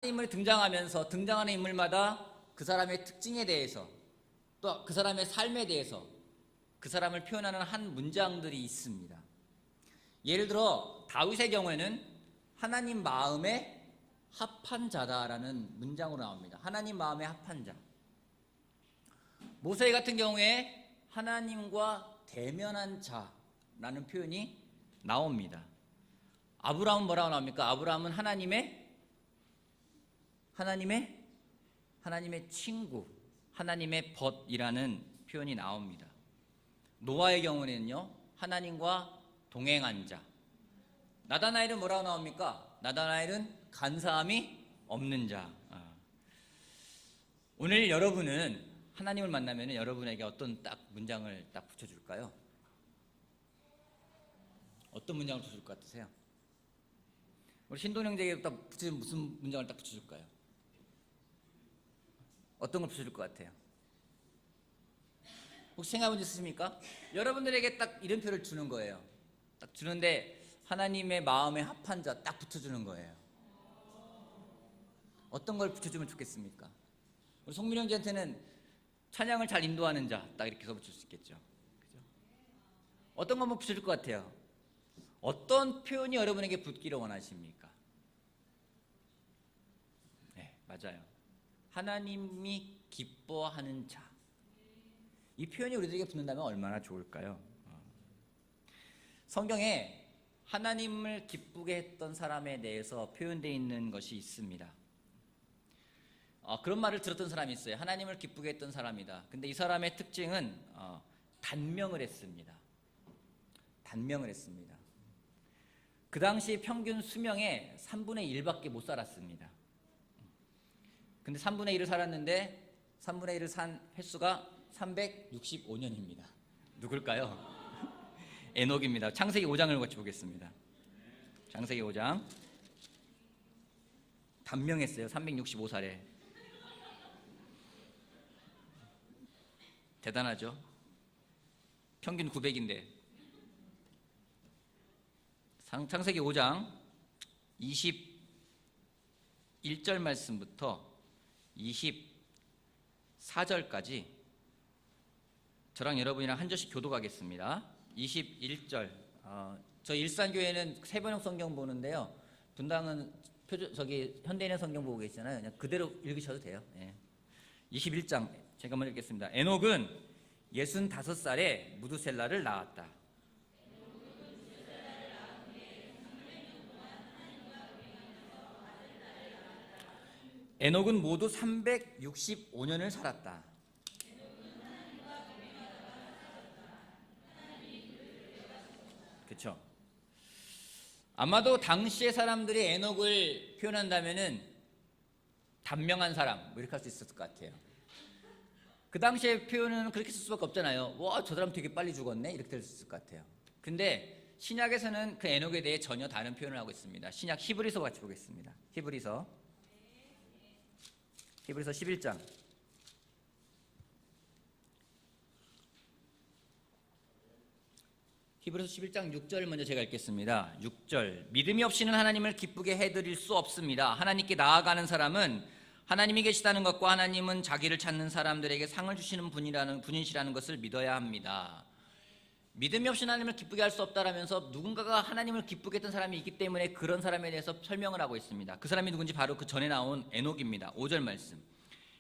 인물이 등장하는 인물마다 그 사람의 특징에 대해서 또 그 사람의 삶에 대해서 그 사람을 표현하는 한 문장들이 있습니다. 예를 들어 다윗의 경우에는 하나님 마음에 합한 자다라는 문장으로 나옵니다. 하나님 마음에 합한 자. 모세 같은 경우에 하나님과 대면한 자라는 표현이 나옵니다. 아브라함은 뭐라고 나옵니까? 아브라함은 하나님의 친구, 하나님의 벗이라는 표현이 나옵니다. 노아의 경우에는요, 하나님과 동행한 자. 나다나엘은 뭐라고 나옵니까? 나다나엘은 간사함이 없는 자. 오늘 여러분은 하나님을 만나면 여러분에게 어떤 딱 문장을 딱 붙여줄까요? 어떤 문장을 붙여줄 것 같으세요? 우리 신동 형제에게 딱 붙여주면 무슨 문장을 딱 붙여줄까요? 어떤 걸 붙여줄 것 같아요? 혹시 생각해본 적 있으십니까? 여러분들에게 딱 이름표를 주는 거예요. 딱 주는데 하나님의 마음에 합한 자 딱 붙여주는 거예요. 어떤 걸 붙여주면 좋겠습니까? 우리 송민 형제한테는 찬양을 잘 인도하는 자 딱 이렇게 해서 붙일 수 있겠죠. 그죠? 어떤 거 한번 붙여줄 것 같아요? 어떤 표현이 여러분에게 붙기를 원하십니까? 네, 맞아요. 하나님이 기뻐하는 자. 이 표현이 우리들에게 붙는다면 얼마나 좋을까요? 성경에 하나님을 기쁘게 했던 사람에 대해서 표현되어 있는 것이 있습니다. 그런 말을 들었던 사람이 있어요. 하나님을 기쁘게 했던 사람이다. 근데 이 사람의 특징은 단명을 했습니다. 단명을 했습니다. 그 당시 평균 수명의 3분의 1밖에 못 살았습니다. 근데 3분의 1을 살았는데 3분의 1을 산 횟수가 365년입니다. 누굴까요? 에녹입니다. 창세기 5장을 같이 보겠습니다. 창세기 5장. 단명했어요. 365살에. 대단하죠? 평균 900인데. 창세기 5장 21절 말씀부터 24절까지 저랑 여러분이랑 한 절씩 교독하겠습니다. 21절. 저 일산교회는 세번역 성경 보는데요. 분당은 현대인의 성경 보고 계시잖아요. 그냥 그대로 읽으셔도 돼요. 예. 21장 제가 먼저 읽겠습니다. 에녹은 65살에 무두셀라를 낳았다. 에녹은 모두 365년을 살았다. 그렇죠? 아마도 당시의 사람들이 에녹을 표현한다면은 단명한 사람 뭐 이렇게 할 수 있었을 것 같아요. 그 당시의 표현은 그렇게 쓸 수밖에 없잖아요. 와, 저 사람 되게 빨리 죽었네 이렇게 될 수 있을 것 같아요. 근데 신약에서는 그 에녹에 대해 전혀 다른 표현을 하고 있습니다. 신약 히브리서 같이 보겠습니다. 히브리서 11장. 히브리서 11장 6절 먼저 제가 읽겠습니다. 6절. 믿음이 없이는 하나님을 기쁘게 해드릴 수 없습니다. 하나님께 나아가는 사람은 하나님이 계시다는 것과 하나님은 자기를 찾는 사람들에게 상을 주시는 분이시라는 것을 믿어야 합니다. 믿음이 없이 하나님을 기쁘게 할 수 없다라면서 누군가가 하나님을 기쁘게 했던 사람이 있기 때문에 그런 사람에 대해서 설명을 하고 있습니다. 그 사람이 누군지 바로 그 전에 나온 에녹입니다. 5절 말씀.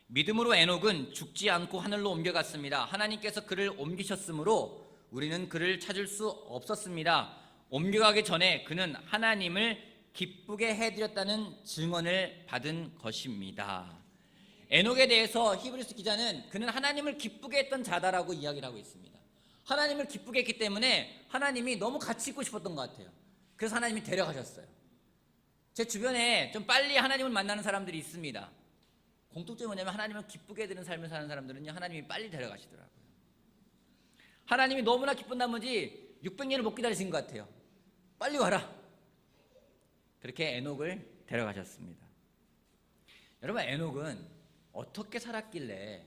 믿음으로 에녹은 죽지 않고 하늘로 옮겨갔습니다. 하나님께서 그를 옮기셨으므로 우리는 그를 찾을 수 없었습니다. 옮겨가기 전에 그는 하나님을 기쁘게 해드렸다는 증언을 받은 것입니다. 에녹에 대해서 히브리서 기자는 그는 하나님을 기쁘게 했던 자다라고 이야기를 하고 있습니다. 하나님을 기쁘게 했기 때문에 하나님이 너무 같이 있고 싶었던 것 같아요. 그래서 하나님이 데려가셨어요. 제 주변에 좀 빨리 하나님을 만나는 사람들이 있습니다. 공통점이 뭐냐면 하나님을 기쁘게 해드리는 삶을 사는 사람들은요, 하나님이 빨리 데려가시더라고요. 하나님이 너무나 기쁜 나머지 600년을 못 기다리신 것 같아요. 빨리 와라. 그렇게 에녹을 데려가셨습니다. 여러분, 에녹은 어떻게 살았길래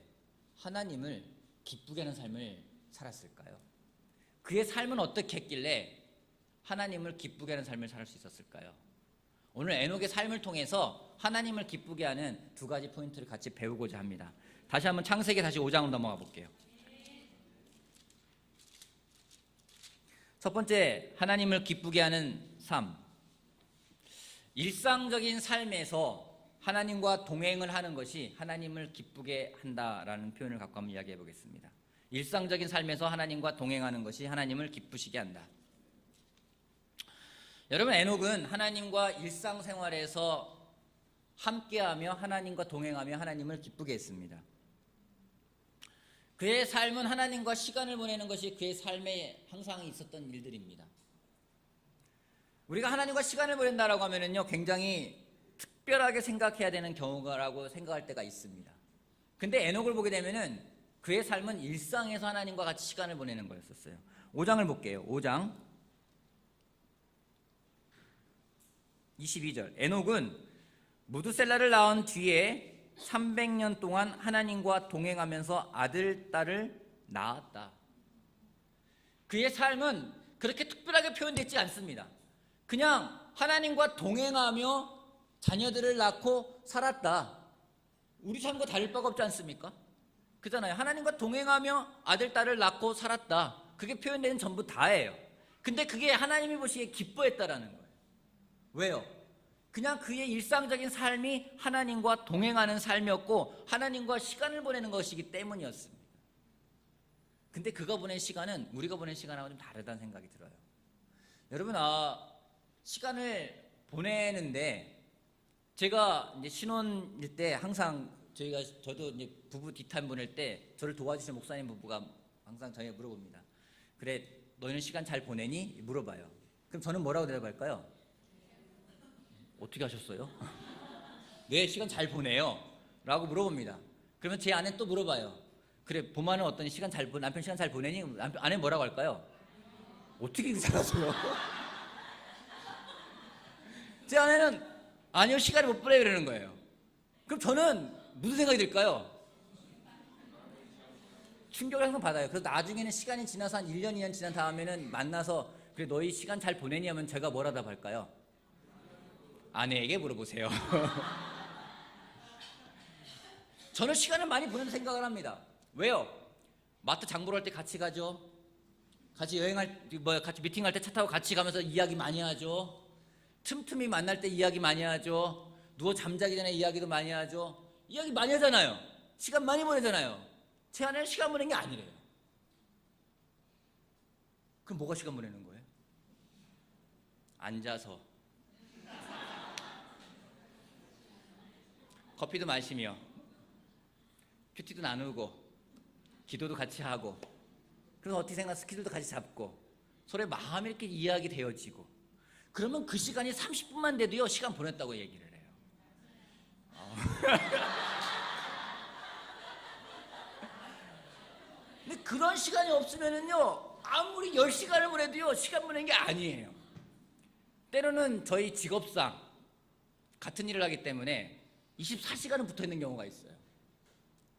하나님을 기쁘게 하는 삶을 살았을까요? 그의 삶은 어떻게 했길래 하나님을 기쁘게 하는 삶을 살 수 있었을까요? 오늘 에녹의 삶을 통해서 하나님을 기쁘게 하는 두 가지 포인트를 같이 배우고자 합니다. 다시 한번 창세기 다시 5장으로 넘어가 볼게요. 첫 번째, 하나님을 기쁘게 하는 삶. 일상적인 삶에서 하나님과 동행을 하는 것이 하나님을 기쁘게 한다라는 표현을 갖고 한번 이야기해 보겠습니다. 일상적인 삶에서 하나님과 동행하는 것이 하나님을 기쁘시게 한다. 여러분, 에녹은 하나님과 일상생활에서 함께하며 하나님과 동행하며 하나님을 기쁘게 했습니다. 그의 삶은 하나님과 시간을 보내는 것이 그의 삶에 항상 있었던 일들입니다. 우리가 하나님과 시간을 보낸다라고 하면은요, 굉장히 특별하게 생각해야 되는 경우라고 생각할 때가 있습니다. 근데 에녹을 보게 되면은 그의 삶은 일상에서 하나님과 같이 시간을 보내는 거였었어요. 5장을 볼게요. 5장 22절. 에녹은 무드셀라를 낳은 뒤에 300년 동안 하나님과 동행하면서 아들, 딸을 낳았다. 그의 삶은 그렇게 특별하게 표현되지 않습니다. 그냥 하나님과 동행하며 자녀들을 낳고 살았다. 우리 삶과 다를 바가 없지 않습니까? 그잖아요. 하나님과 동행하며 아들, 딸을 낳고 살았다. 그게 표현되는 전부 다예요. 근데 그게 하나님이 보시기에 기뻐했다라는 거예요. 왜요? 그냥 그의 일상적인 삶이 하나님과 동행하는 삶이었고 하나님과 시간을 보내는 것이기 때문이었습니다. 근데 그가 보낸 시간은 우리가 보낸 시간하고 좀 다르다는 생각이 들어요. 여러분, 시간을 보내는데 제가 이제 신혼일 때 항상 저도 이제 부부 뒷담 보낼 때 저를 도와주시는 목사님 부부가 항상 저에게 물어봅니다. 그래, 너희는 시간 잘 보내니? 물어봐요. 그럼 저는 뭐라고 대답할까요? 어떻게 하셨어요? 네, 시간 잘 보내요 라고 물어봅니다. 그러면 제 아내는 또 물어봐요. 그래, 보마는 어떠니? 남편 시간 잘 보내니? 아내는 뭐라고 할까요? 어떻게 이렇게 잘하세요? 제 아내는 아니요, 시간을 못 보내 그러는 거예요. 그럼 저는 무슨 생각이 들까요? 충격을 항상 받아요. 그래서 나중에는 시간이 지나서 한 1년, 2년 지난 다음에는 만나서 그래, 너희 시간 잘 보내니? 하면 제가 뭐라 답할까요? 아내에게 물어보세요. 저는 시간을 많이 보내는 생각을 합니다. 왜요? 마트 장 보러 갈 때 같이 가죠. 같이 같이 미팅할 때 차 타고 같이 가면서 이야기 많이 하죠. 틈틈이 만날 때 이야기 많이 하죠. 누워 잠자기 전에 이야기도 많이 하죠. 이야기 많이 하잖아요. 시간 많이 보내잖아요. 제 아내는 시간 보내는 게 아니래요. 그럼 뭐가 시간 보내는 거예요? 앉아서 커피도 마시며 큐티도 나누고 기도도 같이 하고, 그래서 어떻게 생각 스케줄도 같이 잡고 서로의 마음이 이렇게 이야기 되어지고, 그러면 그 시간이 30분만 돼도요 시간 보냈다고 얘기를 해요. 근데 그런 시간이 없으면은요 아무리 10시간을 보내도요 시간 보내는 게 아니에요. 때로는 저희 직업상 같은 일을 하기 때문에 24시간은 붙어 있는 경우가 있어요.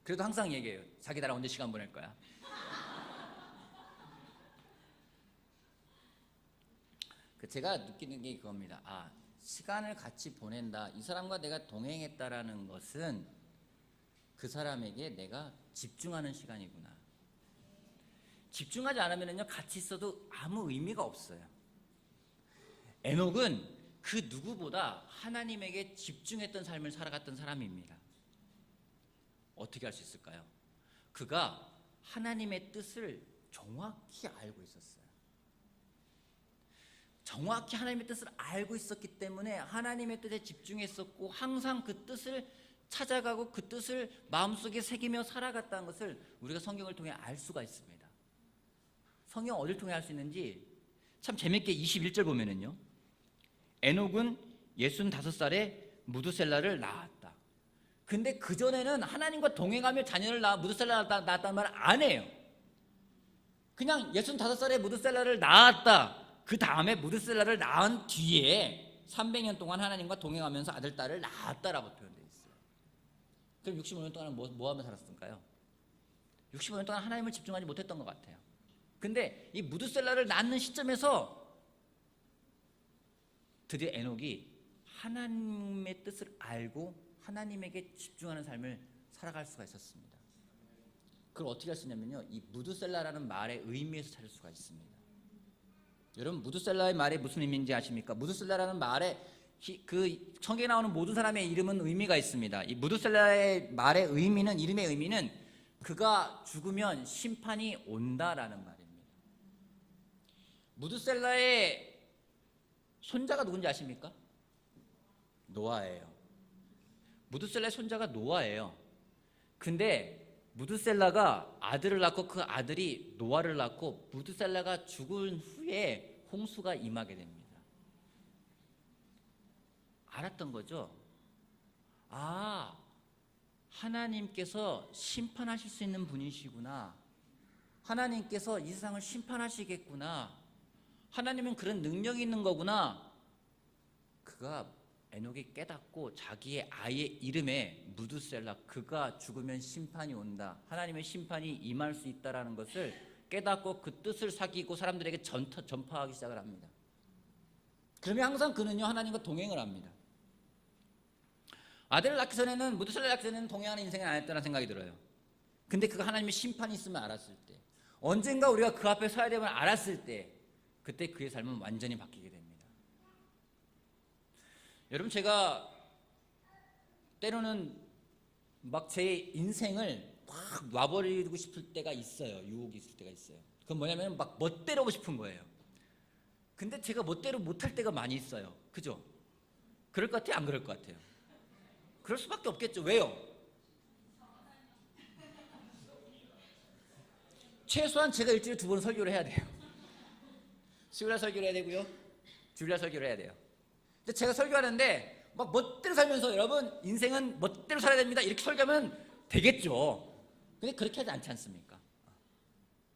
그래도 항상 얘기해요. 자기 나랑 언제 시간 보낼 거야? 제가 느끼는 게 그겁니다. 시간을 같이 보낸다. 이 사람과 내가 동행했다라는 것은 그 사람에게 내가 집중하는 시간이구나. 집중하지 않으면요 같이 있어도 아무 의미가 없어요. 에녹은 그 누구보다 하나님에게 집중했던 삶을 살아갔던 사람입니다. 어떻게 할 수 있을까요? 그가 하나님의 뜻을 정확히 알고 있었어요. 정확히 하나님의 뜻을 알고 있었기 때문에 하나님의 뜻에 집중했었고 항상 그 뜻을 찾아가고 그 뜻을 마음속에 새기며 살아갔다는 것을 우리가 성경을 통해 알 수가 있습니다. 성경 어디를 통해 알 수 있는지 참 재밌게 21절 보면은요, 에녹은 65살에 무드셀라를 낳았다. 근데 그전에는 하나님과 동행하며 자녀를 무드셀라를 낳았다는 말을 안 해요. 그냥 65살에 무드셀라를 낳았다. 그 다음에 무드셀라를 낳은 뒤에 300년 동안 하나님과 동행하면서 아들, 딸을 낳았다라고 표현되어 있어요. 그럼 65년 동안 뭐 하며 살았을까요? 65년 동안 하나님을 집중하지 못했던 것 같아요. 근데 이 무드셀라를 낳는 시점에서 드디어 에녹이 하나님의 뜻을 알고 하나님에게 집중하는 삶을 살아갈 수가 있었습니다. 그걸 어떻게 할 수 있냐면요, 이 무드셀라라는 말의 의미에서 찾을 수가 있습니다. 여러분, 무드셀라의 말이 무슨 의미인지 아십니까? 무드셀라라는 말에 그 성경에 나오는 모든 사람의 이름은 의미가 있습니다. 이 무드셀라의 말의 의미는, 이름의 의미는 그가 죽으면 심판이 온다라는 말입니다. 무드셀라의 손자가 누군지 아십니까? 노아예요. 무드셀라의 손자가 노아예요. 근데 무드셀라가 아들을 낳고 그 아들이 노아를 낳고 무드셀라가 죽은 후에 홍수가 임하게 됩니다. 알았던 거죠. 아, 하나님께서 심판하실 수 있는 분이시구나. 하나님께서 이 세상을 심판하시겠구나. 하나님은 그런 능력이 있는 거구나. 그가 에녹이 깨닫고 자기의 아이의 이름에 무드셀라, 그가 죽으면 심판이 온다, 하나님의 심판이 임할 수 있다라는 것을 깨닫고 그 뜻을 사귀고 사람들에게 전파하기 시작을 합니다. 그러면 항상 그는요, 하나님과 동행을 합니다. 아들을 낳기 전에는, 무드셀라를 낳기 전에는 동행하는 인생은 아니었다는 생각이 들어요. 근데 그가 하나님의 심판이 있음을 알았을 때, 언젠가 우리가 그 앞에 서야 됨을 알았을 때, 그때 그의 삶은 완전히 바뀌게 됩니다. 여러분, 제가 때로는 막 제 인생을 확 놔버리고 싶을 때가 있어요. 유혹이 있을 때가 있어요. 그건 뭐냐면 막 멋대로 하고 싶은 거예요. 근데 제가 멋대로 못할 때가 많이 있어요. 그죠? 그럴 것 같아요? 안 그럴 것 같아요? 그럴 수밖에 없겠죠. 왜요? 최소한 제가 일주일에 2번 설교를 해야 돼요. 수요일날 설교를 해야 되고요, 주일날 설교를 해야 돼요. 근데 제가 설교하는데 막 멋대로 살면서, 여러분 인생은 멋대로 살아야 됩니다, 이렇게 설교하면 되겠죠. 근데 그렇게 하지 않지 않습니까?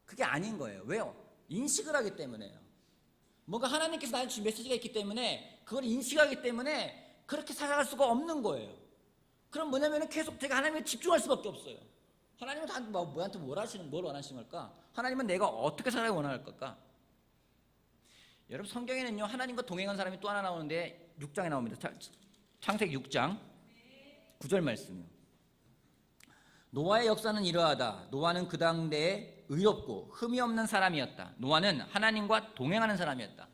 그게 아닌 거예요. 왜요? 인식을 하기 때문에요. 뭔가 하나님께서 나한테 주신 메시지가 있기 때문에, 그걸 인식하기 때문에 그렇게 살아갈 수가 없는 거예요. 그럼 뭐냐면 계속 제가 하나님에 집중할 수밖에 없어요. 하나님은 뭐한테 뭘 원하시는 걸까? 하나님은 내가 어떻게 살아야 원할 걸까? 여러분, 성경에는요, 하나님과 동행한 사람이 또 하나 나오는데 6장에 나옵니다. 창세기 6장 9절 말씀이요. 노아의 역사는 이러하다. 노아는 그 당대에 의롭고 흠이 없는 사람이었다. 노아는 하나님과 동행하는 사람이었다.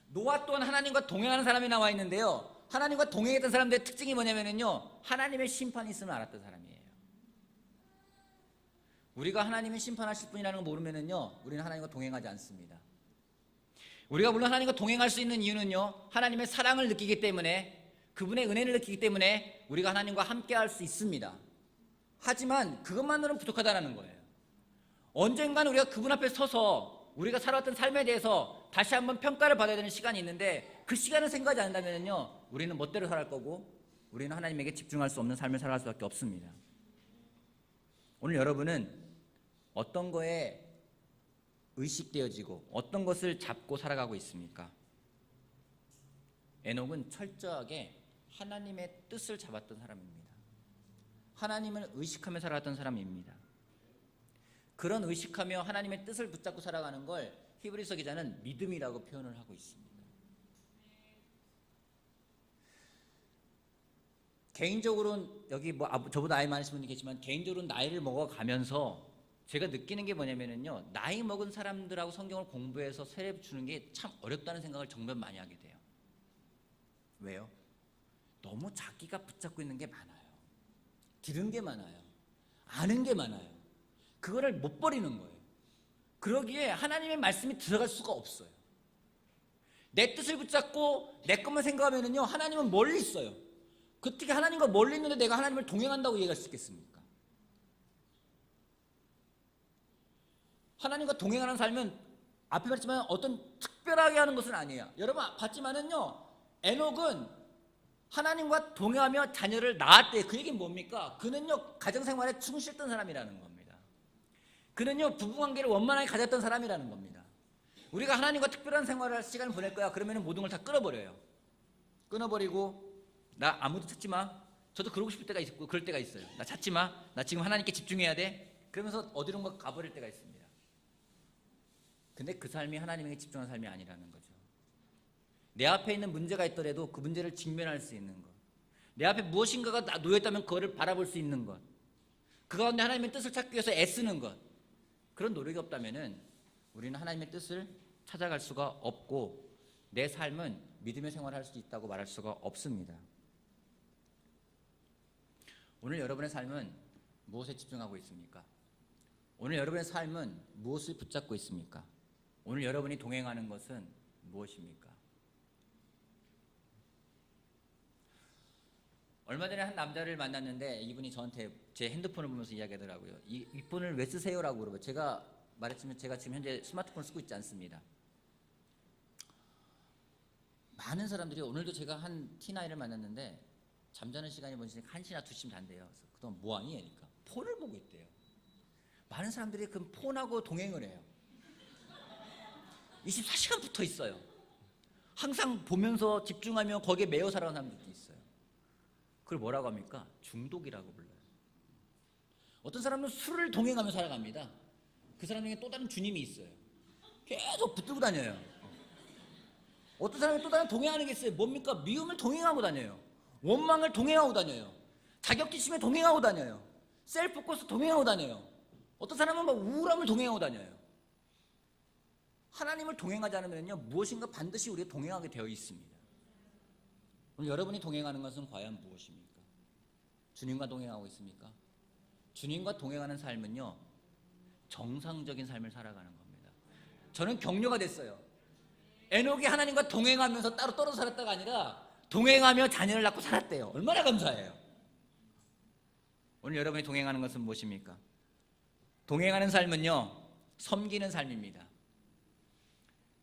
노아 또한 하나님과 동행하는 사람이 나와 있는데요, 하나님과 동행했던 사람들의 특징이 뭐냐면요, 하나님의 심판이 있음을 알았던 사람이에요. 우리가 하나님의 심판하실 분이라는 걸 모르면은요, 우리는 하나님과 동행하지 않습니다. 우리가 물론 하나님과 동행할 수 있는 이유는요, 하나님의 사랑을 느끼기 때문에, 그분의 은혜를 느끼기 때문에 우리가 하나님과 함께 할 수 있습니다. 하지만 그것만으로는 부족하다는 거예요. 언젠가는 우리가 그분 앞에 서서 우리가 살아왔던 삶에 대해서 다시 한번 평가를 받아야 되는 시간이 있는데, 그 시간을 생각하지 않는다면요, 우리는 멋대로 살아갈 거고, 우리는 하나님에게 집중할 수 없는 삶을 살아갈 수밖에 없습니다. 오늘 여러분은 어떤 거에 의식되어지고 어떤 것을 잡고 살아가고 있습니까? 에녹은 철저하게 하나님의 뜻을 잡았던 사람입니다. 하나님을 의식하며 살아갔던 사람입니다. 그런 의식하며 하나님의 뜻을 붙잡고 살아가는 걸 히브리서 기자는 믿음이라고 표현을 하고 있습니다. 개인적으로는 여기 저보다 나이 많으신 분이 계시지만, 개인적으로는 나이를 먹어가면서 제가 느끼는 게 뭐냐면요, 나이 먹은 사람들하고 성경을 공부해서 세례 주는 게 참 어렵다는 생각을 정말 많이 하게 돼요. 왜요? 너무 자기가 붙잡고 있는 게 많아요. 들은 게 많아요. 아는 게 많아요. 그거를 못 버리는 거예요. 그러기에 하나님의 말씀이 들어갈 수가 없어요. 내 뜻을 붙잡고 내 것만 생각하면은요, 하나님은 멀리 있어요. 어떻게 하나님과 멀리 있는데 내가 하나님을 동행한다고 얘기할 수 있겠습니까? 하나님과 동행하는 삶은 앞에 말했지만 어떤 특별하게 하는 것은 아니에요. 여러분 봤지만은요, 에녹은 하나님과 동행하며 자녀를 낳았대. 그 얘기는 뭡니까? 그는요, 가정생활에 충실했던 사람이라는 겁니다. 그는요, 부부관계를 원만하게 가졌던 사람이라는 겁니다. 우리가 하나님과 특별한 생활을 시간을 보낼 거야 그러면 모든 걸 다 끊어버려요. 끊어버리고, 나 아무도 찾지 마. 저도 그러고 싶을 때가 있고 그럴 때가 있어요. 나 찾지 마. 나 지금 하나님께 집중해야 돼. 그러면서 어디론가 가버릴 때가 있습니다. 근데 그 삶이 하나님에게 집중한 삶이 아니라는 거죠. 내 앞에 있는 문제가 있더라도 그 문제를 직면할 수 있는 것. 내 앞에 무엇인가가 놓여있다면 그거를 바라볼 수 있는 것. 그 가운데 하나님의 뜻을 찾기 위해서 애쓰는 것. 그런 노력이 없다면 우리는 하나님의 뜻을 찾아갈 수가 없고 내 삶은 믿음의 생활을 할 수 있다고 말할 수가 없습니다. 오늘 여러분의 삶은 무엇에 집중하고 있습니까? 오늘 여러분의 삶은 무엇을 붙잡고 있습니까? 오늘 여러분이 동행하는 것은 무엇입니까? 얼마 전에 한 남자를 만났는데 이분이 저한테 제 핸드폰을 보면서 이야기하더라고요. 이 폰을 왜 쓰세요? 라고 물어봐요. 제가 말했지만 제가 지금 현재 스마트폰을 쓰고 있지 않습니다. 많은 사람들이 오늘도 제가 한 T9을 만났는데 잠자는 시간이 뭔지 1시나 2시면 잔대요. 그래서 그동안 뭐하니? 그러니까 폰을 보고 있대요. 많은 사람들이 그 폰하고 동행을 해요. 24시간 붙어 있어요. 항상 보면서 집중하며 거기에 매여 살아가는 사람들도 있어요. 그걸 뭐라고 합니까? 중독이라고 불러요. 어떤 사람은 술을 동행하며 살아갑니다. 그 사람 중에 또 다른 주님이 있어요. 계속 붙들고 다녀요. 어떤 사람이 또 다른 동행하는 게 있어요. 뭡니까? 미움을 동행하고 다녀요. 원망을 동행하고 다녀요. 자격지심에 동행하고 다녀요. 셀프코스 동행하고 다녀요. 어떤 사람은 막 우울함을 동행하고 다녀요. 하나님을 동행하지 않으면요 무엇인가 반드시 우리가 동행하게 되어 있습니다. 오늘 여러분이 동행하는 것은 과연 무엇입니까? 주님과 동행하고 있습니까? 주님과 동행하는 삶은요 정상적인 삶을 살아가는 겁니다. 저는 격려가 됐어요. 에녹이 하나님과 동행하면서 따로 떨어져 살았다가 아니라 동행하며 자녀를 낳고 살았대요. 얼마나 감사해요. 오늘 여러분이 동행하는 것은 무엇입니까? 동행하는 삶은요 섬기는 삶입니다.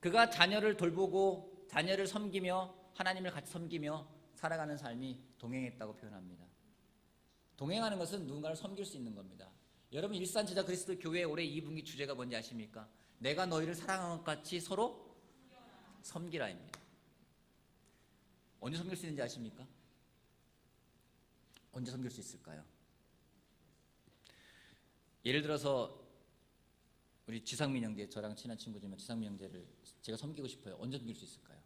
그가 자녀를 돌보고 자녀를 섬기며 하나님을 같이 섬기며 살아가는 삶이 동행했다고 표현합니다. 동행하는 것은 누군가를 섬길 수 있는 겁니다. 여러분 일산 제자 그리스도 교회 올해 2분기 주제가 뭔지 아십니까? 내가 너희를 사랑한 것 같이 서로 섬기라입니다. 언제 섬길 수 있는지 아십니까? 언제 섬길 수 있을까요? 예를 들어서 우리 지상민 형제, 저랑 친한 친구지만 지상민 형제를 제가 섬기고 싶어요. 언제 섬길 수 있을까요?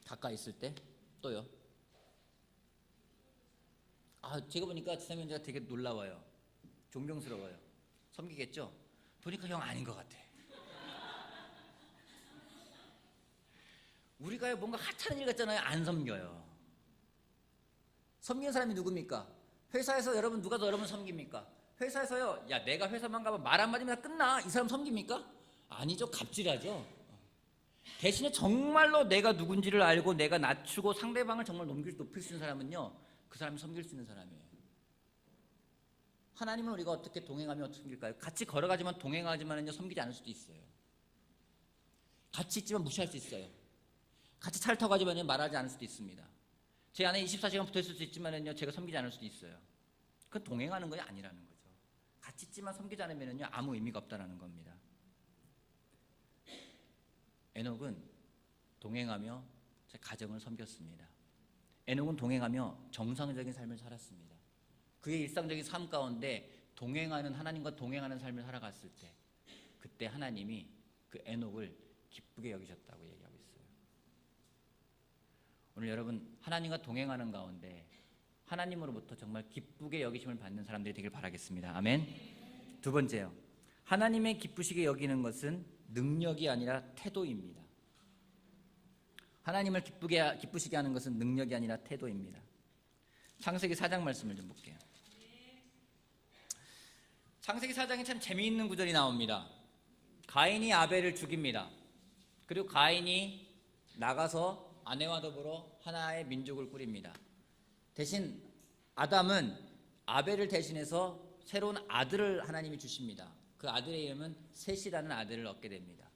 가까이 있을 때? 또요? 제가 보니까 지상민 형제가 되게 놀라워요. 존경스러워요. 섬기겠죠? 보니까 형 아닌 것 같아. 우리가 뭔가 하찮은 일 같잖아요. 안 섬겨요. 섬기는 사람이 누굽니까? 회사에서 여러분 누가 더 여러분 섬깁니까? 회사에서요. 야 내가 회사만 가면 말 한마디면 다 끝나. 이 사람 섬깁니까? 아니죠. 갑질하죠. 대신에 정말로 내가 누군지를 알고 내가 낮추고 상대방을 정말 높일 수 있는 사람은요 그 사람이 섬길 수 있는 사람이에요. 하나님은 우리가 어떻게 동행하면 어떻게 섬길까요? 같이 걸어가지만 동행하지만은요 섬기지 않을 수도 있어요. 같이 있지만 무시할 수 있어요. 같이 차를 타고 가지만 말하지 않을 수도 있습니다. 제 안에 24시간 붙어 있을 수 있지만은요 제가 섬기지 않을 수도 있어요. 그건 동행하는 건 아니라는 거죠. 같이 있지만 섬기지 않으면은요 아무 의미가 없다라는 겁니다. 에녹은 동행하며 제 가정을 섬겼습니다. 에녹은 동행하며 정상적인 삶을 살았습니다. 그의 일상적인 삶 가운데 동행하는 하나님과 동행하는 삶을 살아갔을 때 그때 하나님이 그 에녹을 기쁘게 여기셨다고 얘기하고 있어요. 오늘 여러분 하나님과 동행하는 가운데 하나님으로부터 정말 기쁘게 여기심을 받는 사람들이 되길 바라겠습니다. 아멘. 두 번째요. 하나님의 기쁘시게 여기는 것은 능력이 아니라 태도입니다. 하나님을 기쁘시게 하는 것은 능력이 아니라 태도입니다. 창세기 4장 말씀을 좀 볼게요. 창세기 4장에 참 재미있는 구절이 나옵니다. 가인이 아벨을 죽입니다. 그리고 가인이 나가서 아내와 더불어 하나의 민족을 꾸립니다. 대신 아담은 아벨을 대신해서 새로운 아들을 하나님이 주십니다. 그 아들의 이름은 셋이라는 아들을 얻게 됩니다.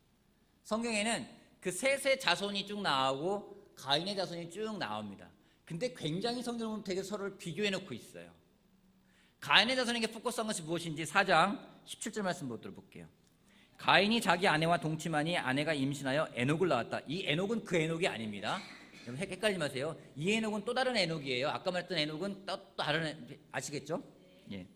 성경에는 그 셋의 자손이 쭉 나오고 가인의 자손이 쭉 나옵니다. 근데 굉장히 성경을 보면 되게 서로를 비교해 놓고 있어요. 가인의 자손에게 포커스한 것이 무엇인지 4장 17절 말씀 보도록 볼게요. 가인이 자기 아내와 동침하니 아내가 임신하여 에녹을 낳았다. 이 에녹은 그 에녹이 아닙니다. 여러분 헷갈리지 마세요. 이 에녹은 또 다른 에녹이에요. 아까 말했던 에녹은 또 다른 아시겠죠? 예.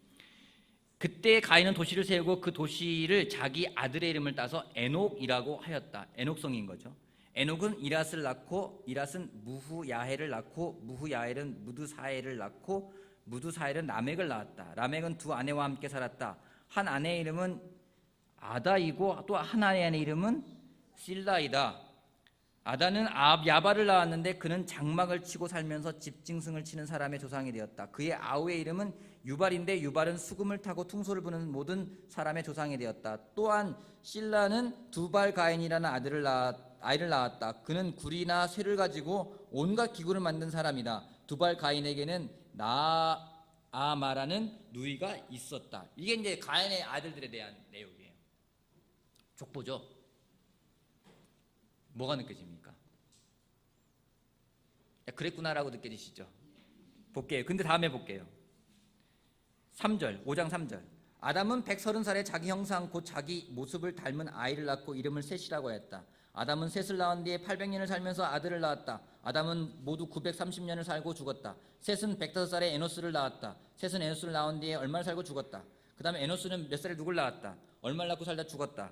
그때 가인은 도시를 세우고 그 도시를 자기 아들의 이름을 따서 에녹이라고 하였다. 에녹성인 거죠. 에녹은 이랏을 낳고 이랏은 무후야헬을 낳고 무후야헬은 무드사헬을 낳고 무드사헬은 라멕을 낳았다. 라멕은 두 아내와 함께 살았다. 한 아내의 이름은 아다이고 또 한 아내의 이름은 실라이다. 아다는 야발을 낳았는데 그는 장막을 치고 살면서 집짐승을 치는 사람의 조상이 되었다. 그의 아우의 이름은 유발인데 유발은 수금을 타고 퉁소를 부는 모든 사람의 조상이 되었다. 또한 실라는 두발 가인이라는 아이를 낳았다. 그는 굴이나 쇠를 가지고 온갖 기구를 만든 사람이다. 두발 가인에게는 나아마라는 누이가 있었다. 이게 이제 가인의 아들들에 대한 내용이에요. 족보죠. 뭐가 느껴집니까? 그랬구나라고 느껴지시죠? 볼게요. 근데 다음에 볼게요. 3절, 5장 3절. 아담은 130살에 자기 형상 곧 자기 모습을 닮은 아이를 낳고 이름을 셋이라고 했다. 아담은 셋을 낳은 뒤에 800년을 살면서 아들을 낳았다. 아담은 모두 930년을 살고 죽었다. 셋은 105살에 에노스를 낳았다. 셋은 에노스를 낳은 뒤에 얼마를 살고 죽었다. 그 다음에 에노스는 몇 살에 누굴 낳았다. 얼마를 낳고 살다 죽었다.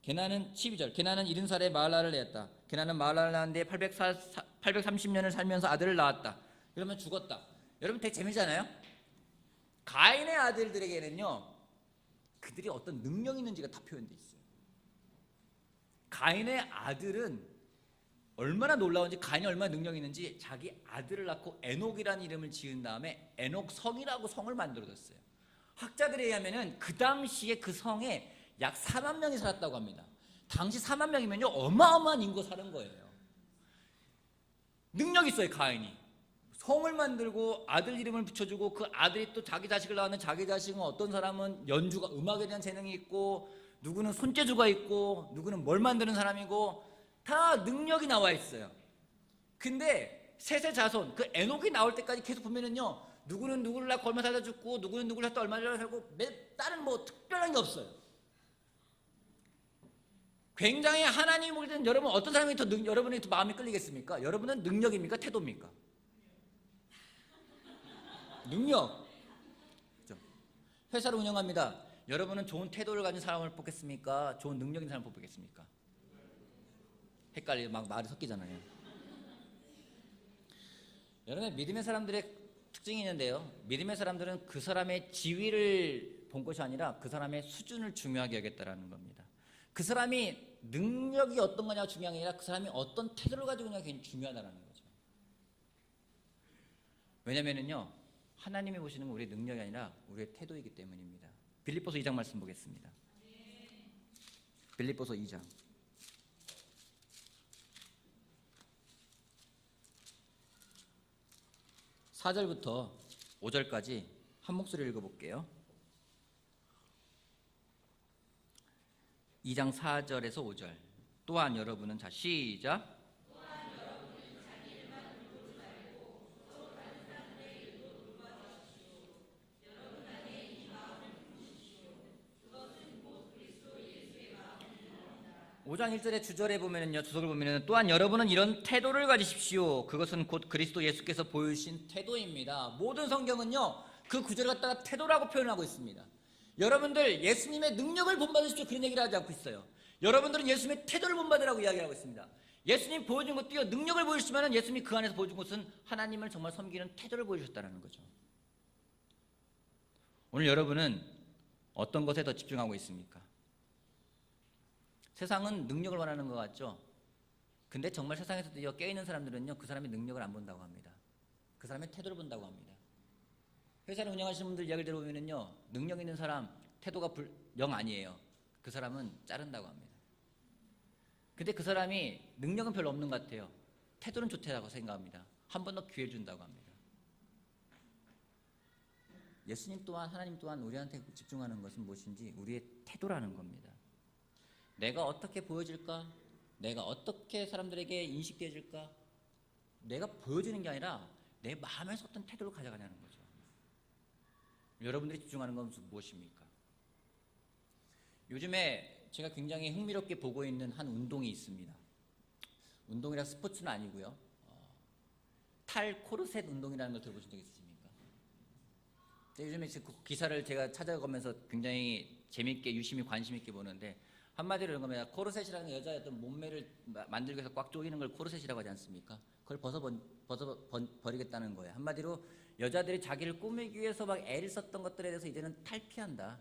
게나는 12절. 게나는 70살에 마할랄을 낳았다. 게나는 마할랄을 낳은 뒤에 830년을 살면서 아들을 낳았다. 그러면 죽었다. 여러분 되게 재미잖아요. 가인의 아들들에게는요, 그들이 어떤 능력이 있는지가 다 표현되어 있어요. 가인의 아들은 얼마나 놀라운지, 가인이 얼마나 능력이 있는지 자기 아들을 낳고 에녹이라는 이름을 지은 다음에 에녹성이라고 성을 만들어줬어요. 학자들에 의하면 그 당시에 그 성에 약 4만 명이 살았다고 합니다. 당시 4만 명이면요 어마어마한 인구가 사는 거예요. 능력이 있어요. 가인이 성을 만들고 아들 이름을 붙여주고 그 아들이 또 자기 자식을 낳는 자기 자식은 어떤 사람은 연주가 음악에 대한 재능이 있고 누구는 손재주가 있고 누구는 뭘 만드는 사람이고 다 능력이 나와 있어요. 근데 셋의 자손 그 에녹이 나올 때까지 계속 보면은요 누구는 누구를 낳고 얼마 살다 죽고 누구는 누구를 낳고 얼마 살다 살고 다른 뭐 특별한 게 없어요. 굉장히 하나님이 보실 때는 여러분 어떤 사람이 여러분이 더 마음이 끌리겠습니까? 여러분은 능력입니까? 태도입니까? 능력. 그렇죠? 회사를 운영합니다. 여러분은 좋은 태도를 가진 사람을 뽑겠습니까? 좋은 능력 있는 사람을 뽑겠습니까? 헷갈리고 막 말이 섞이잖아요. 여러분 믿음의 사람들의 특징이 있는데요. 믿음의 사람들은 그 사람의 지위를 본 것이 아니라 그 사람의 수준을 중요하게 여겼다라는 겁니다. 그 사람이 능력이 어떤 거냐가 중요한 게 아니라 그 사람이 어떤 태도를 가지고 있냐가 중요하다는 거죠. 왜냐면은요 하나님이 보시는 건 우리의 능력이 아니라 우리의 태도이기 때문입니다. 빌립보서 2장 말씀 보겠습니다. 빌립보서 2장 4절부터 5절까지 한 목소리 읽어볼게요. 2장 4절에서 5절. 또한 여러분은 자 시작. 오장 1절의 주절에 보면은요, 주석을 보면은 또한 여러분은 이런 태도를 가지십시오. 그것은 곧 그리스도 예수께서 보여주신 태도입니다. 모든 성경은요, 그 구절을 갖다가 태도라고 표현하고 있습니다. 여러분들 예수님의 능력을 본받으십시오. 그런 얘기를 하지 않고 있어요. 여러분들은 예수님의 태도를 본받으라고 이야기하고 있습니다. 예수님 보여준 것도요, 능력을 보여주시면 예수님이 그 안에서 보여준 것은 하나님을 정말 섬기는 태도를 보여주셨다는 거죠. 오늘 여러분은 어떤 것에 더 집중하고 있습니까? 세상은 능력을 원하는 것 같죠? 근데 정말 세상에서 깨어있는 사람들은요, 그 사람의 능력을 안 본다고 합니다. 그 사람의 태도를 본다고 합니다. 회사를 운영하시는 분들 이야기를 들어보면요, 능력 있는 사람, 태도가 영 아니에요. 그 사람은 자른다고 합니다. 근데 그 사람이 능력은 별로 없는 것 같아요. 태도는 좋다고 생각합니다. 한 번 더 기회 준다고 합니다. 예수님 또한 하나님 또한 우리한테 집중하는 것은 무엇인지 우리의 태도라는 겁니다. 내가 어떻게 보여질까? 내가 어떻게 사람들에게 인식되어질까? 내가 보여지는 게 아니라 내 마음에서 어떤 태도를 가져가냐는 거죠. 여러분들이 집중하는 건 무엇입니까? 요즘에 제가 굉장히 흥미롭게 보고 있는 한 운동이 있습니다. 운동이라 스포츠는 아니고요. 탈코르셋 운동이라는 걸 들어보신 적 있으십니까? 요즘에 그 기사를 제가 찾아가면서 굉장히 재밌게 유심히 관심 있게 보는데, 한마디로 이런 겁니다. 코르셋이라는 여자의 어떤 몸매를 만들기 위해서 꽉 조이는 걸 코르셋이라고 하지 않습니까? 그걸 버리겠다는 거예요. 한마디로 여자들이 자기를 꾸미기 위해서 막 애를 썼던 것들에 대해서 이제는 탈피한다.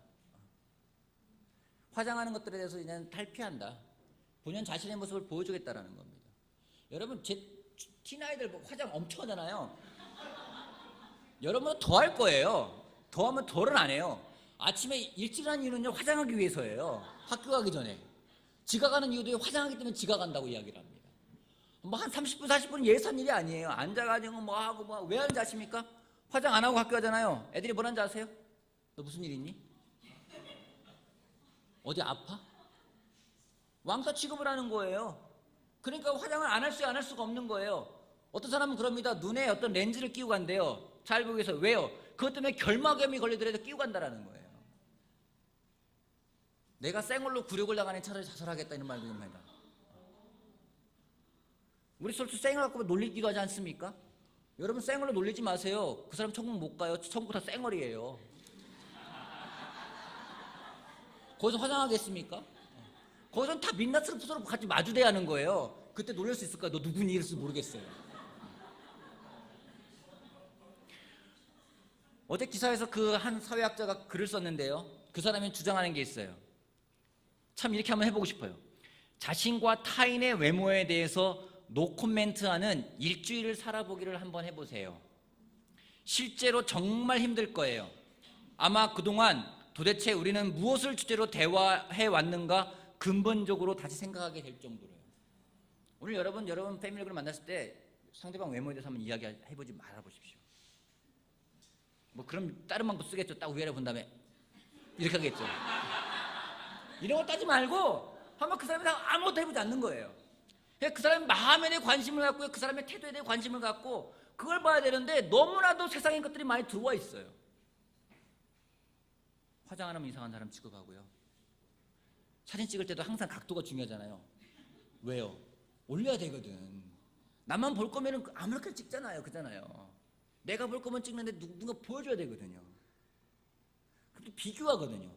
화장하는 것들에 대해서 이제는 탈피한다. 본연 자신의 모습을 보여주겠다라는 겁니다. 여러분, 제 티나이들 화장 엄청 하잖아요. 여러분은 더 할 거예요. 더 하면 덜은 안 해요. 아침에 일찍 일어나는 이유는요, 화장하기 위해서예요. 학교 가기 전에. 지각하는 이유도 화장하기 때문에 지각한다고 이야기를 합니다. 뭐 한 30분, 40분은 예산 일이 아니에요. 앉아가지고 뭐 하고 뭐. 왜 하는지 아십니까? 화장 안 하고 학교 가잖아요. 애들이 뭐라는지 아세요? 너 무슨 일 있니? 어디 아파? 왕따 취급을 하는 거예요. 그러니까 화장을 안 할 수가 없는 거예요. 어떤 사람은 그럽니다. 눈에 어떤 렌즈를 끼고 간대요. 잘 보기 위해서. 왜요? 그것 때문에 결막염이 걸리더라도 끼고 간다라는 거예요. 내가 쌩얼로 굴욕을 당하니 차라리 자살하겠다 이런 말도 합니다. 우리 솔직히 쌩얼 갖고 놀리기도 하지 않습니까? 여러분 쌩얼로 놀리지 마세요. 그 사람 천국 못 가요. 천국 다 쌩얼이에요. 거기서 화장하겠습니까? 거기서는 다 민낯으로 서로 같이 마주대야 하는 거예요. 그때 놀릴 수 있을까? 너 누구니? 이럴지 모르겠어요. 어제 기사에서 그 한 사회학자가 글을 썼는데요. 그 사람이 주장하는 게 있어요. 참 이렇게 한번 해보고 싶어요. 자신과 타인의 외모에 대해서 노코멘트하는 일주일을 살아보기를 한번 해보세요. 실제로 정말 힘들 거예요. 아마 그동안 도대체 우리는 무엇을 주제로 대화해 왔는가 근본적으로 다시 생각하게 될 정도로요. 오늘 여러분 패밀리를 만났을 때 상대방 외모에 대해서 한번 이야기해보지 말아보십시오. 뭐 그럼 다른 방법 쓰겠죠. 딱 위아래 본 다음에 이렇게 하겠죠. 이런 거 따지 말고 한번 그 사람이 아무것도 해보지 않는 거예요. 그 사람의 마음에 대해 관심을 갖고 그 사람의 태도에 대해 관심을 갖고 그걸 봐야 되는데 너무나도 세상의 것들이 많이 들어와 있어요. 화장 안 하면 이상한 사람 취급하고요. 사진 찍을 때도 항상 각도가 중요하잖아요. 왜요? 올려야 되거든. 나만 볼 거면 아무렇게나 찍잖아요. 그잖아요. 내가 볼 거면 찍는데 누군가 보여줘야 되거든요. 그럼 또 비교하거든요.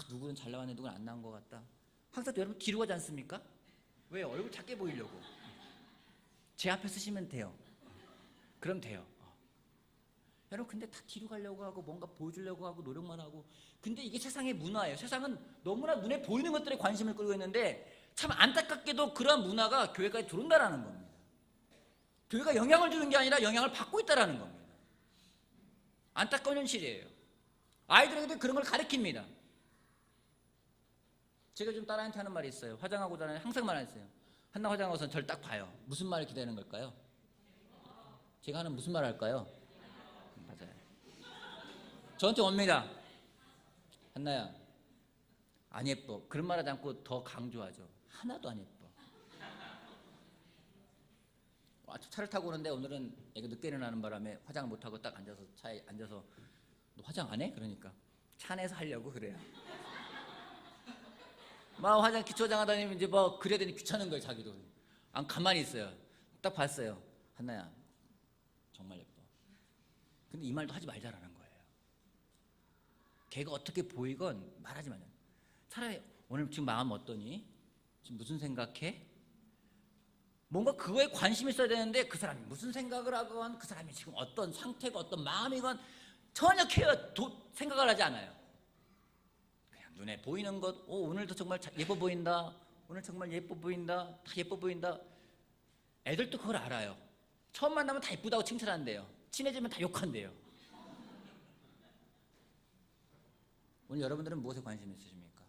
누구는 잘 나왔는데 누구는 안 나온 것 같다. 항상 여러분 뒤로 가지 않습니까? 왜요? 얼굴 작게 보이려고. 제 앞에 쓰시면 돼요. 그럼 돼요. 여러분 근데 다 뒤로 가려고 하고 뭔가 보여주려고 하고 노력만 하고. 근데 이게 세상의 문화예요. 세상은 너무나 눈에 보이는 것들에 관심을 끌고 있는데 참 안타깝게도 그러한 문화가 교회까지 들어온다라는 겁니다. 교회가 영향을 주는 게 아니라 영향을 받고 있다라는 겁니다. 안타까운 현실이에요. 아이들에게도 그런 걸 가르칩니다. 제가 좀 딸한테 하는 말이 있어요. 화장하고 자는 항상 말했어요. 한나 화장하고서 저를 딱 봐요. 무슨 말을 기다리는 걸까요? 제가 하는 무슨 말 할까요? 맞아요. 저한테 옵니다. 한나야 안 예뻐. 그런 말 하지 않고 더 강조하죠. 하나도 안 예뻐. 차를 타고 오는데 오늘은 애가 늦게 일어나는 바람에 화장을 못하고 딱 앉아서 차에 앉아서 너 화장 안 해? 그러니까 차 안에서 하려고 그래요. 막 화장 기초 화장하다니 이제 뭐 그래야 되니 귀찮은 거예요. 자기도 안 가만히 있어요. 딱 봤어요. 한나야 정말 예뻐. 근데 이 말도 하지 말자라는 거예요. 걔가 어떻게 보이건 말하지 말자. 차라리 오늘 지금 마음 어떠니? 지금 무슨 생각해? 뭔가 그거에 관심이 있어야 되는데 그 사람이 무슨 생각을 하건 그 사람이 지금 어떤 상태가 어떤 마음이건 전혀 생각을 하지 않아요. 그냥 눈에 보이는 것, 오늘도 정말 예뻐 보인다. 오늘 정말 예뻐 보인다. 다 예뻐 보인다. 애들도 그걸 알아요. 처음 만나면 다 예쁘다고 칭찬한대요. 친해지면 다 욕한대요. 오늘 여러분들은 무엇에 관심이 있으십니까?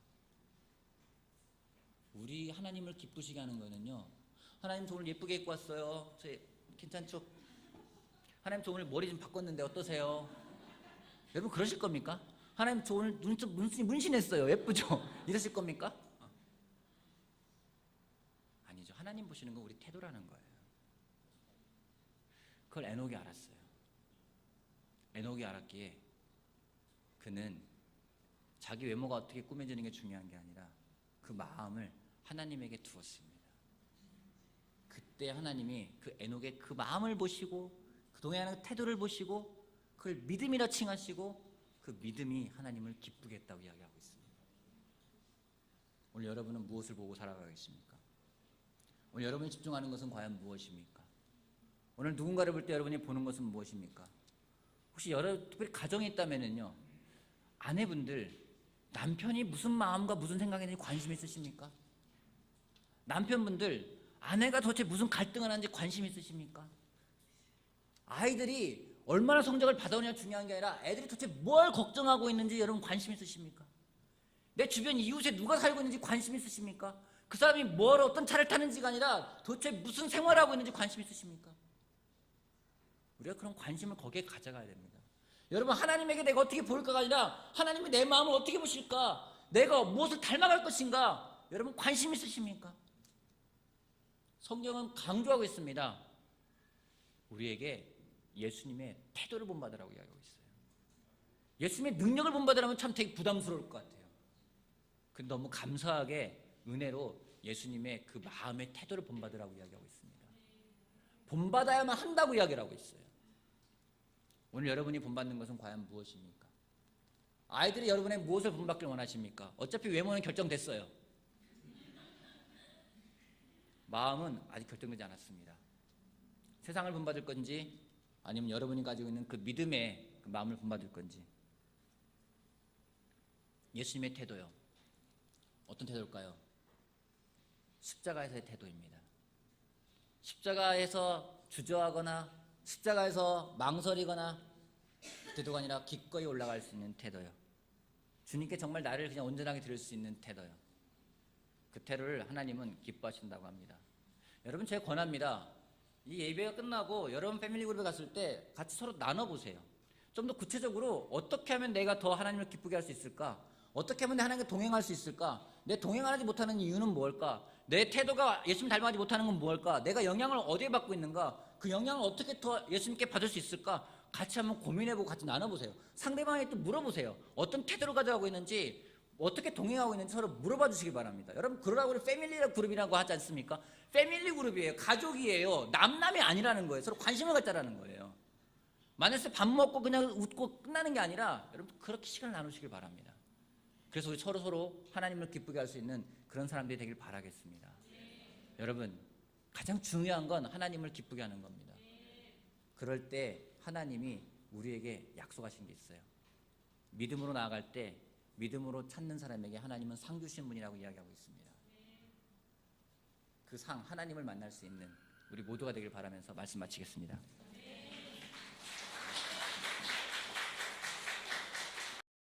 우리 하나님을 기쁘시게 하는 거는요. 하나님 저 오늘 예쁘게 입고 왔어요. 괜찮죠? 하나님 저 오늘 머리 좀 바꿨는데 어떠세요? 여러분 그러실 겁니까? 하나님 저 오늘 문신했어요. 예쁘죠? 이러실 겁니까? 아니죠. 하나님 보시는 건 우리 태도라는 거예요. 그걸 에녹이 알았어요. 에녹이 알았기에 그는 자기 외모가 어떻게 꾸며지는 게 중요한 게 아니라 그 마음을 하나님에게 두었습니다. 그때 하나님이 그 에녹의 그 마음을 보시고 그 동행하는 태도를 보시고 그걸 믿음이라 칭하시고 그 믿음이 하나님을 기쁘게 했다고 이야기하고 있습니다. 오늘 여러분은 무엇을 보고 살아가겠습니까? 오늘 여러분이 집중하는 것은 과연 무엇입니까? 오늘 누군가를 볼 때 여러분이 보는 것은 무엇입니까? 혹시 특별히 가정에 있다면요, 아내분들, 남편이 무슨 마음과 무슨 생각이는지 관심 있으십니까? 남편분들, 아내가 도대체 무슨 갈등을 하는지 관심 있으십니까? 아이들이 얼마나 성적을 받아오느냐 중요한 게 아니라 애들이 도대체 뭘 걱정하고 있는지 여러분 관심 있으십니까? 내 주변 이웃에 누가 살고 있는지 관심 있으십니까? 그 사람이 어떤 차를 타는지가 아니라 도대체 무슨 생활하고 있는지 관심 있으십니까? 우리가 그런 관심을 거기에 가져가야 됩니다. 여러분, 하나님에게 내가 어떻게 보일까가 아니라 하나님이 내 마음을 어떻게 보실까? 내가 무엇을 닮아갈 것인가? 여러분, 관심 있으십니까? 성경은 강조하고 있습니다. 우리에게 예수님의 태도를 본받으라고 이야기하고 있어요. 예수님의 능력을 본받으라면 참 되게 부담스러울 것 같아요. 근데 너무 감사하게 은혜로 예수님의 그 마음의 태도를 본받으라고 이야기하고 있습니다. 본받아야만 한다고 이야기를 하고 있어요. 오늘 여러분이 본받는 것은 과연 무엇입니까? 아이들이 여러분의 무엇을 본받기를 원하십니까? 어차피 외모는 결정됐어요. 마음은 아직 결정되지 않았습니다. 세상을 본받을 건지 아니면 여러분이 가지고 있는 그 믿음의 그 마음을 본받을 건지. 예수님의 태도요. 어떤 태도일까요? 십자가에서의 태도입니다. 십자가에서 주저하거나 십자가에서 망설이거나 태도가 아니라 기꺼이 올라갈 수 있는 태도요. 주님께 정말 나를 그냥 온전하게 드릴 수 있는 태도요. 그 태도를 하나님은 기뻐하신다고 합니다. 여러분, 제가 권합니다. 이 예배가 끝나고 여러분 패밀리 그룹에 갔을 때 같이 서로 나눠보세요. 좀 더 구체적으로 어떻게 하면 내가 더 하나님을 기쁘게 할 수 있을까? 어떻게 하면 하나님과 동행할 수 있을까? 내 동행하지 못하는 이유는 뭘까? 내 태도가 예수님 닮아가지 못하는 건 뭘까? 내가 영향을 어디에 받고 있는가? 그 영향을 어떻게 더 예수님께 받을 수 있을까? 같이 한번 고민해보고 같이 나눠보세요. 상대방에게 또 물어보세요. 어떤 태도를 가져가고 있는지, 어떻게 동행하고 있는지 서로 물어봐 주시기 바랍니다. 여러분, 그러라고 우리 패밀리 그룹이라고 하지 않습니까? 패밀리 그룹이에요. 가족이에요. 남남이 아니라는 거예요. 서로 관심을 갖자라는 거예요. 만약에 밥 먹고 그냥 웃고 끝나는 게 아니라 여러분, 그렇게 시간을 나누시길 바랍니다. 그래서 우리 서로 하나님을 기쁘게 할 수 있는 그런 사람들이 되길 바라겠습니다. 여러분, 가장 중요한 건 하나님을 기쁘게 하는 겁니다. 그럴 때 하나님이 우리에게 약속하신 게 있어요. 믿음으로 나아갈 때 믿음으로 찾는 사람에게 하나님은 상 주신 분이라고 이야기하고 있습니다. 그 상, 하나님을 만날 수 있는 우리 모두가 되길 바라면서 말씀 마치겠습니다.